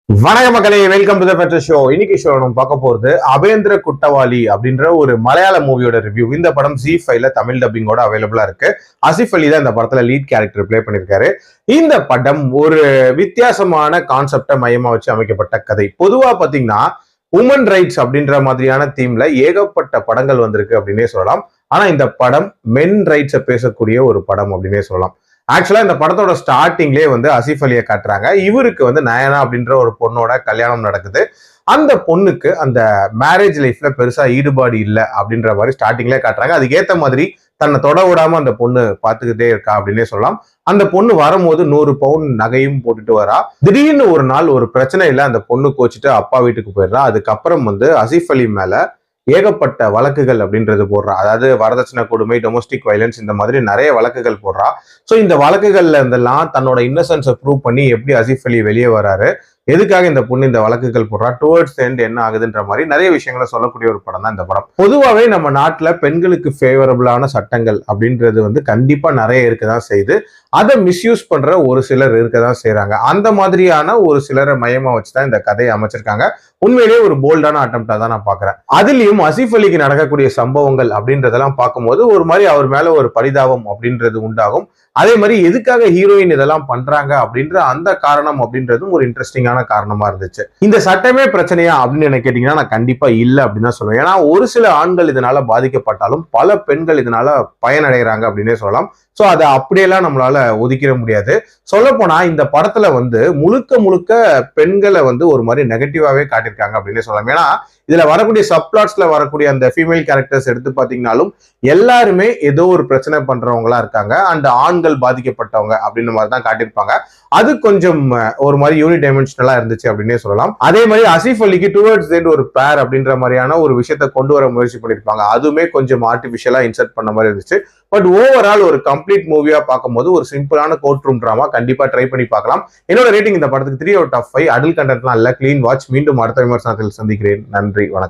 வணக்க மக்களே, welcome to the better show. இன்னைக்கு ஷோ நம்ம பார்க்க போறது அபேந்திர குட்டவாளி அப்படின்ற ஒரு மலையாள மூவியோட ரிவ்யூ. இந்த படம் ஜி5ல தமிழ் டப்பிங்கோட அவைலபிளா இருக்கு. ஆசிஃப் அலி தான் இந்த படத்துல லீட் கேரக்டர் பிளே பண்ணிருக்காரு. இந்த படம் ஒரு வித்தியாசமான கான்செப்டை மையமா வச்சு அமைக்கப்பட்ட கதை. பொதுவா பாத்தீங்கன்னா உமன் ரைட்ஸ் அப்படின்ற மாதிரியான தீம்ல ஏகப்பட்ட படங்கள் வந்திருக்கு அப்படின்னே சொல்லலாம். ஆனா இந்த படம் மென் ரைட்ஸை பேசக்கூடிய ஒரு படம் அப்படின்னே சொல்லலாம். ஆக்சுவலா இந்த படத்தோட ஸ்டார்டிங்லேயே ஆசிஃப் அலியை காட்டுறாங்க. இவருக்கு நயனா அப்படின்ற ஒரு பொண்ணோட கல்யாணம் நடக்குது. அந்த பொண்ணுக்கு அந்த மேரேஜ் லைஃப்ல பெருசா ஈடுபாடு இல்லை அப்படின்ற மாதிரி ஸ்டார்டிங்லேயே காட்டுறாங்க. அதுக்கேற்ற மாதிரி தன்னை தொட விடாம அந்த பொண்ணு பார்த்துக்கிட்டே இருக்கா அப்படின்னே சொல்லலாம். அந்த பொண்ணு வரும்போது 100 பவுன் நகையும் போட்டுட்டு வரா. திடீர்னு ஒரு நாள் ஒரு பிரச்சனை இல்லை, அந்த பொண்ணு கோச்சிட்டு அப்பா வீட்டுக்கு போயிடுறா. அதுக்கப்புறம் ஆசிஃப் அலி மேல ஏகப்பட்ட வழக்குகள் அப்படின்றது போடுறா. அதாவது வரதட்சணை கொடுமை, டொமஸ்டிக் வயலன்ஸ், இந்த மாதிரி நிறைய வழக்குகள் போடுறா. ஸோ இந்த வழக்குகள்ல இருந்தெல்லாம் தன்னோட இன்னசென்ஸை ப்ரூவ் பண்ணி எப்படி ஆசிஃப் அலி வெளியே வராரு, எதுக்காக இந்த பொண்ணு இந்த வழக்குகள் போடுறா, டுவர்ட்ஸ் எண்ட் என்ன ஆகுதுன்ற மாதிரி நிறைய விஷயங்களை சொல்லக்கூடிய ஒரு படம் தான் இந்த படம். பொதுவாகவே நம்ம நாட்டில் பெண்களுக்கு ஃபேவரபிளான சட்டங்கள் அப்படின்றது கண்டிப்பா நிறைய இருக்கதான் செய்யுது. அதை மிஸ்யூஸ் பண்ற ஒரு சிலர் இருக்கதான் செய்யறாங்க. அந்த மாதிரியான ஒரு சிலரை மையமா வச்சுதான் இந்த கதையை அமைச்சிருக்காங்க. உண்மையிலேயே ஒரு போல்டான அட்டம்ப்டா தான் நான் பாக்குறேன். அதுலயும் ஆசிஃப் அலிக்கு நடக்கக்கூடிய சம்பவங்கள் அப்படின்றதெல்லாம் பார்க்கும்போது ஒரு மாதிரி அவர் மேல ஒரு பரிதாபம் அப்படின்றது உண்டாகும். அதே மாதிரி எதுக்காக ஹீரோயின் இதெல்லாம் பண்றாங்க அப்படின்ற அந்த காரணம் அப்படின்றதும் ஒரு இன்ட்ரெஸ்டிங்கான காரணமா இருந்துச்சு. இந்த சட்டமே பிரச்சனையா அப்படின்னு என்ன கேட்டீங்கன்னா நான் கண்டிப்பா இல்லை அப்படின்னு தான் சொல்லுவேன். ஏன்னா ஒரு சில ஆண்கள் இதனால பாதிக்கப்பட்டாலும் பல பெண்கள் இதனால பயனடைகிறாங்க அப்படின்னே சொல்லலாம். ஸோ அதை அப்படியெல்லாம் நம்மளால ஒதுக்கிட முடியாது. சொல்ல போனா இந்த படத்துல முழுக்க முழுக்க பெண்களை ஒரு மாதிரி நெகட்டிவாவே காட்டியிருக்காங்க அப்படின்னு சொல்லலாம். ஏன்னா இதுல வரக்கூடிய சப்ளாட்ஸ்ல வரக்கூடிய அந்த ஃபீமேல் கேரக்டர்ஸ் எடுத்து பாத்தீங்கன்னாலும் எல்லாருமே ஏதோ ஒரு பிரச்சனை பண்றவங்களா இருக்காங்க. அண்ட் ஆண்கள் பாதிக்கப்பட்டவங்க அப்படின்ற மாதிரி தான் காட்டியிருப்பாங்க. அது கொஞ்சம் ஒரு மாதிரி யூனிடைமென்ஷனலா இருந்துச்சு அப்படின்னே சொல்லலாம். அதே மாதிரி ஆசிஃப் அலிக்கு டுவர்ட்ஸ் எண்ட் ஒரு பேர் அப்படின்ற மாதிரியான ஒரு விஷயத்த கொண்டு வர முயற்சி பண்ணிருப்பாங்க. அதுவுமே கொஞ்சம் ஆர்டிபிஷியலா இன்சர்ட் பண்ண மாதிரி இருந்துச்சு. பட் ஓவரால் ஒரு கம்ப்ளீட் மூவியா பார்க்கும்போது ஒரு சிம்பிளான கோர்ட் ரூம் டிராமா கண்டிப்பா ட்ரை பண்ணி பார்க்கலாம். என்னோட ரேட்டிங் இந்த படத்துக்கு 3/5. அடல் கண்டென்ட்லாம் இல்ல, கிளீன் வாட்ச். மீண்டும் அடுத்த விமர்சனத்தில் சந்திக்கிறேன். நன்றி, வணக்கம்.